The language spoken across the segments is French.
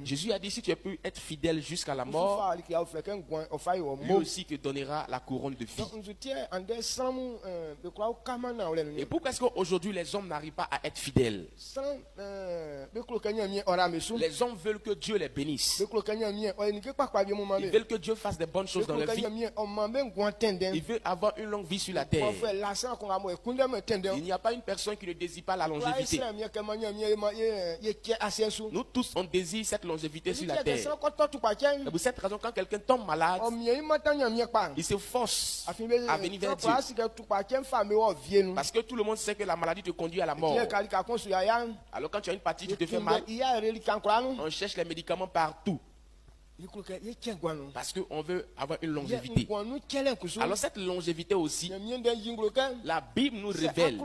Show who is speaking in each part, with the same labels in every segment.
Speaker 1: Jésus a dit, si tu peux être fidèle jusqu'à la mort, lui aussi te donnera la couronne de vie. Et pourquoi est-ce qu'aujourd'hui les hommes n'arrivent pas à être fidèles? Les hommes veulent que Dieu les bénisse. Ils veulent que Dieu fasse des bonnes choses dans leur vie. Ils veulent avoir une longue vie sur la terre. Il n'y a pas une personne qui ne désire pas la longévité. Nous tous, on désire cette longévité sur la terre. Et pour cette raison, quand quelqu'un tombe malade, il se force à venir vers Dieu. Parce que tout le monde sait que la maladie te conduit à la mort. Alors quand tu as une partie qui te fait mal, on cherche les médicaments partout. Parce qu'on veut avoir une longévité. Alors cette longévité aussi, la Bible nous révèle,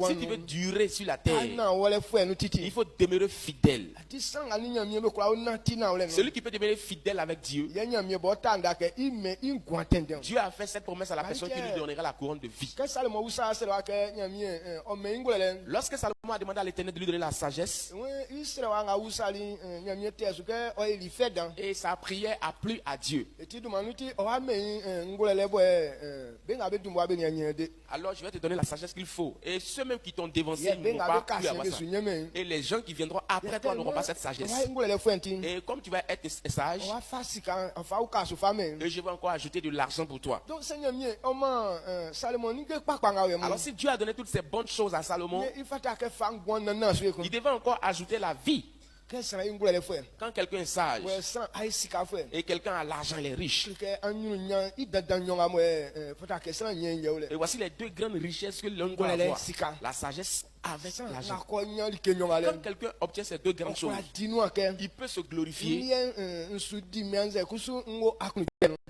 Speaker 1: si tu veux durer sur la terre, il faut demeurer fidèle. Celui qui peut demeurer fidèle avec Dieu, Dieu a fait cette promesse à la personne qui lui donnera la couronne de vie. Lorsque Salomon a demandé à l'Éternel de lui donner la sagesse, et sa prière a plu à Dieu. Alors je vais te donner la sagesse qu'il faut. Et ceux même qui t'ont dévancé n'auront pas pu avoir ça. Et les gens qui viendront après toi n'auront pas cette sagesse. Et comme tu vas être sage, et je vais encore ajouter de l'argent pour toi. Alors si Dieu a donné toutes ces bonnes choses à Salomon, il devait encore ajouter la vie. Quand quelqu'un est sage et quelqu'un a l'argent, il est riche. Et voici les deux grandes richesses que l'homme doit avoir. La sagesse avec l'argent. Quand quelqu'un obtient ces deux grandes choses, il peut se glorifier.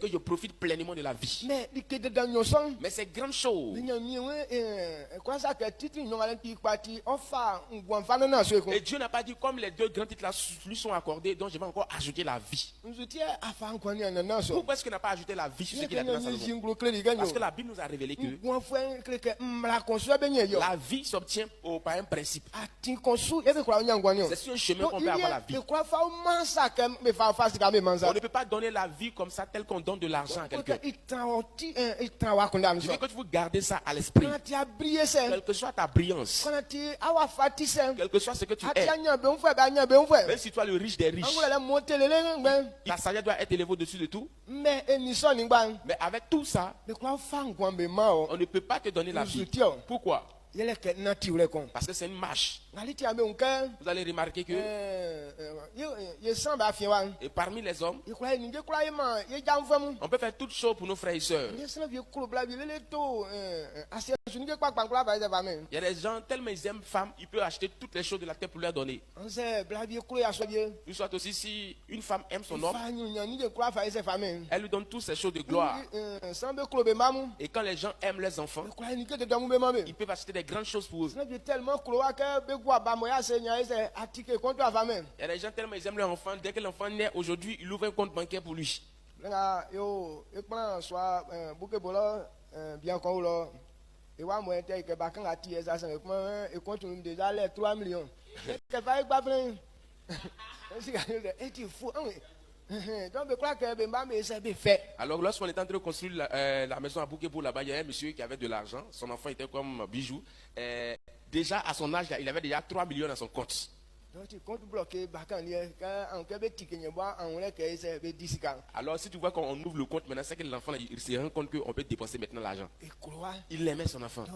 Speaker 1: Que je profite pleinement de la vie. Mais ces grandes choses, et Dieu n'a pas dit comme les deux grands titres là lui sont accordés, donc je vais encore ajouter la vie. Pourquoi est-ce qu'il n'a pas ajouté la vie sur ce qu'il a donné à Salomon? Parce que la Bible nous a révélé que la vie s'obtient par un principe. C'est sur un chemin qu'on peut avoir la vie. On ne peut pas donner la vie comme ça tel qu'on donne de l'argent à quelqu'un. Je veux que vous gardez ça à l'esprit. Quelle que soit ta brillance, quel que soit ce que tu es, même si tu es le riche des riches, ta sagesse doit être élevée au-dessus de tout. Mais avec tout ça, on ne peut pas te donner la vie. Pourquoi? Parce que c'est une marche. Vous allez remarquer que et parmi les hommes, on peut faire toutes choses pour nos frères et sœurs. Il y a des gens, tellement ils aiment femmes, ils peuvent acheter toutes les choses de la terre pour leur donner. Une soit aussi, si une femme aime son homme, elle lui donne toutes ces choses de gloire. Et quand les gens aiment leurs enfants, ils peuvent acheter des grandes choses pour eux. Il y a des gens tellement ils aiment leur enfant, dès que l'enfant naît aujourd'hui, il ouvre un compte bancaire pour lui. Alors lorsqu'on était en train de construire la maison à Bouquet-Bourg là-bas, il y a un monsieur qui avait de l'argent, son enfant était comme bijou. Déjà à son âge, il avait déjà 3 millions dans son compte. Alors si tu vois qu'on ouvre le compte maintenant, c'est que l'enfant il se rend compte qu'on peut dépenser maintenant l'argent. Il aimait son enfant.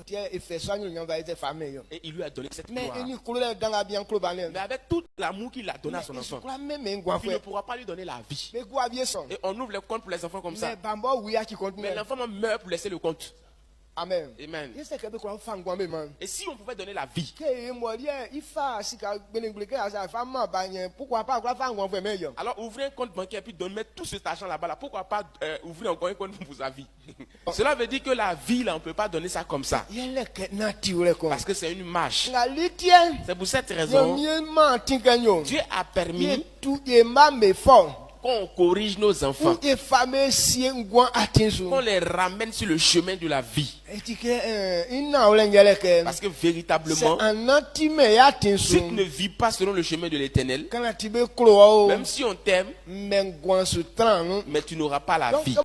Speaker 1: Et il lui a donné cette gloire. Mais avec tout l'amour qu'il a donné à son enfant, il ne pourra pas lui donner la vie. Et on ouvre le compte pour les enfants comme ça. Mais l'enfant meurt pour laisser le compte. Amen. Amen. Et si on pouvait donner la vie, alors ouvrez un compte bancaire et puis mettre tout cet argent là-bas. Pourquoi pas ouvrir encore un compte pour sa vie? Cela veut dire que la vie, là, on ne peut pas donner ça comme ça. Parce que c'est une marche. C'est pour cette raison Dieu a permis quand on corrige nos enfants, qu'on les ramène sur le chemin de la vie. Parce que véritablement, si tu ne vis pas selon le chemin de l'Éternel, même si on t'aime, mais tu n'auras pas la vie.